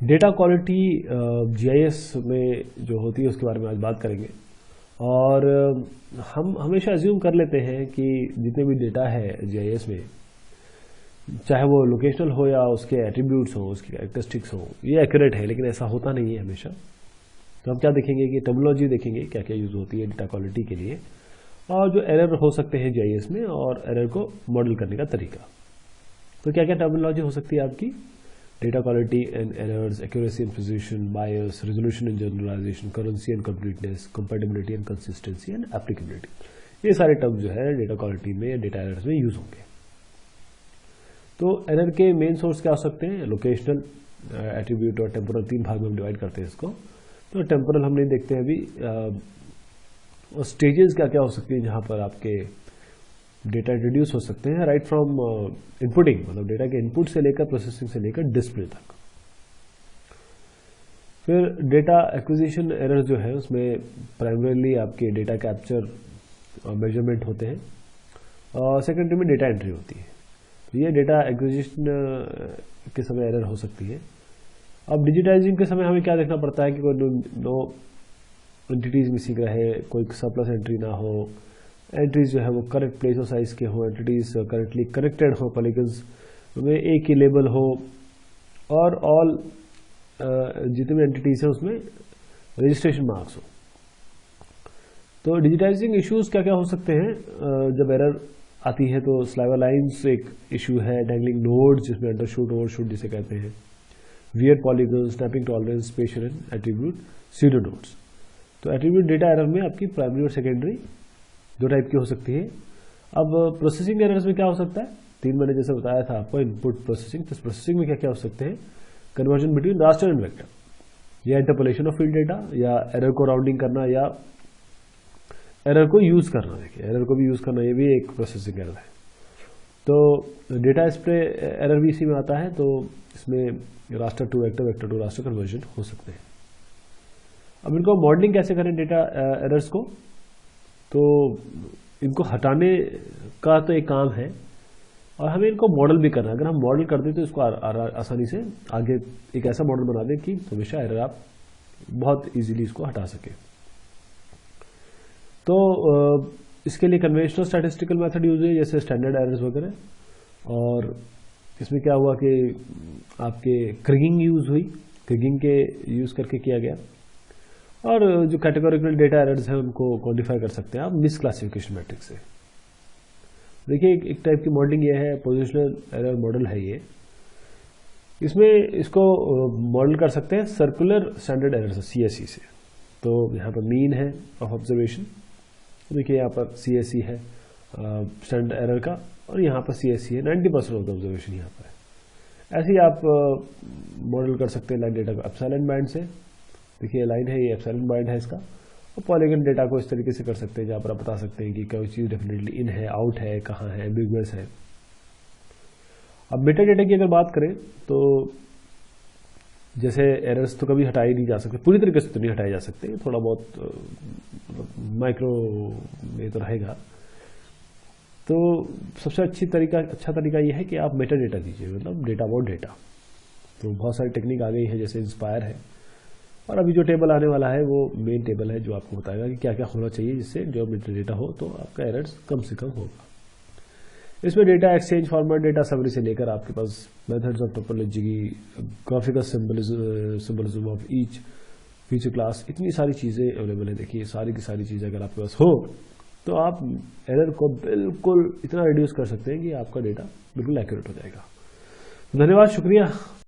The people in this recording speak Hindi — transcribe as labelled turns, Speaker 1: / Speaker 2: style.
Speaker 1: डेटा क्वालिटी जीआईएस में जो होती है उसके बारे में आज बात करेंगे। और हम हमेशा अज्यूम कर लेते हैं कि जितने भी डेटा है जीआईएस में, चाहे वो लोकेशनल हो या उसके एट्रीब्यूट्स हो, उसके कैरेक्टरिस्टिक्स हो, ये एक्यूरेट है, लेकिन ऐसा होता नहीं है हमेशा। तो हम क्या देखेंगे कि टर्मिनोलॉजी देखेंगे क्या क्या यूज़ होती है डेटा क्वालिटी के लिए, और जो एरर हो सकते हैं जीआईएस में, और एरर को मॉडल करने का तरीका। तो क्या क्या टर्मिनोलॉजी हो सकती है आपकी? Data quality and errors, accuracy and precision, bias, resolution and generalization, currency and completeness, compatibility and consistency and applicability. ये सारे टर्म जो है डेटा क्वालिटी में, डेटा एरर्स में यूज होंगे। तो एरर के मेन सोर्स क्या हो सकते हैं? लोकेशनल, एट्रीब्यूट और टेम्पोरल, तीन भाग में हम डिवाइड करते हैं इसको। तो टेम्पोरल हम नहीं देखते हैं अभी। और स्टेजेस क्या क्या हो सकती है जहां पर आपके डेटा इंट्रोड्यूस हो सकते हैं, राइट फ्रॉम इनपुटिंग, मतलब डेटा के इनपुट से लेकर प्रोसेसिंग से लेकर डिस्प्ले तक। फिर डेटा एक्विजिशन एरर जो है उसमें प्राइमरीली आपके डेटा कैप्चर और मेजरमेंट होते हैं, और सेकेंडरी में डेटा एंट्री होती है। तो ये डेटा एक्विजिशन के समय एरर हो सकती है। अब डिजिटाइजिंग के समय हमें क्या देखना पड़ता है कि कोई नो एंटिटीज मिसिंग रहे, कोई सरप्लस एंट्री ना हो, एंट्रीज जो है वो करेक्ट प्लेस और साइज के हो, एंटिटीज करेक्टली कनेक्टेड हो, पॉलीगन्स में एक ही लेबल हो, और ऑल जितने भी एंटिटीज हैं उसमें रजिस्ट्रेशन मार्क्स हो। तो डिजिटाइजिंग इश्यूज क्या क्या हो सकते हैं जब एरर आती है? तो स्लाइवर लाइन्स एक इशू है, डैंगलिंग नोड्स जिसमें अंडरशूट ओवरशूट जिसे कहते हैं, weird polygon, snapping tolerance, spatial and attribute pseudo nodes. तो एट्रीब्यूट डेटा एरर में आपकी प्राइमरी और सेकेंडरी दो टाइप की हो सकती है। अब प्रोसेसिंग एरर्स में क्या हो सकता है? तीन मैंने जैसे बताया था आपको, इनपुट प्रोसेसिंग। तो प्रोसेसिंग में क्या क्या हो सकते हैं? Conversion between raster and vector, या इंटरपोलेशन ऑफ फील्ड डेटा, या एरर को राउंडिंग करना, या एरर को यूज करना। देखिए, एरर को भी यूज करना, ये भी एक प्रोसेसिंग एरर है। तो डेटा स्प्रे एरर भी इसी में आता है। तो इसमें raster to vector, vector to raster conversion हो सकते हैं। अब इनको मॉडलिंग कैसे करें डेटा एरर्स को? तो इनको हटाने का तो एक काम है, और हमें इनको मॉडल भी करना है। अगर हम मॉडल कर दें तो इसको आसानी से आगे एक ऐसा मॉडल बना दें कि हमेशा एरर आप बहुत इजीली इसको हटा सके। तो इसके लिए कन्वेंशनल स्टैटिस्टिकल मेथड यूज है, जैसे स्टैंडर्ड एरर्स वगैरह। और इसमें क्या हुआ कि आपके क्रिगिंग यूज हुई, क्रिगिंग के यूज करके किया गया। और जो कैटेगोरिकल डेटा एरर्स हैं उनको क्वांटिफाई कर सकते हैं आप मिस क्लासिफिकेशन मैट्रिक्स से। देखिए, एक टाइप की मॉडलिंग ये है, पोजिशनल एरर मॉडल है ये। इसमें इसको मॉडल कर सकते हैं सर्कुलर स्टैंडर्ड एरर से, सीएसई से। तो यहाँ पर मीन है ऑफ ऑब्जर्वेशन, देखिए यहाँ पर सीएसई है स्टैंडर्ड एरर का, और यहाँ पर सीएसई है 90% ऑफ द ऑब्जर्वेशन यहाँ पर है। ऐसे ही आप मॉडल कर सकते हैं लाइन डेटा को एप्सिलॉन बैंड से। देखिए लाइन है, ये एप्सिलॉन बैंड है इसका। और पॉलीगन डेटा को इस तरीके से कर सकते हैं जहाँ पर आप बता सकते हैं कि कोई चीज़ डेफिनेटली इन है, आउट है, कहाँ है, एम्बिगुअस है। अब मेटा डेटा की अगर बात करें तो जैसे एरर्स तो कभी हटाए नहीं जा सकते, पूरी तरीके से तो नहीं हटाए जा सकते, थोड़ा बहुत माइक्रो में तो रहेगा। तो सबसे अच्छा तरीका ये है कि आप मेटा डेटा दीजिए, मतलब डेटा अबाउट डेटा। तो बहुत सारी टेक्निक आ गई है, जैसे इंस्पायर है, और अभी जो टेबल आने वाला है वो मेन टेबल है जो आपको बताएगा कि क्या क्या होना चाहिए जिससे जो मेटा डेटा हो तो आपका एरर्स कम से कम होगा। इसमें data exchange, format, data summary से लेकर आपके पास methods of topology, graphical symbolism of each feature class, इतनी सारी चीज़ें अवेलेबल है। देखिए, सारी की सारी चीज़ें अगर आपके पास हो तो आप एरर को बिल्कुल इतना रिड्यूस कर सकते हैं कि आपका डेटा बिल्कुल एक्यूरेट हो जाएगा। धन्यवाद, शुक्रिया।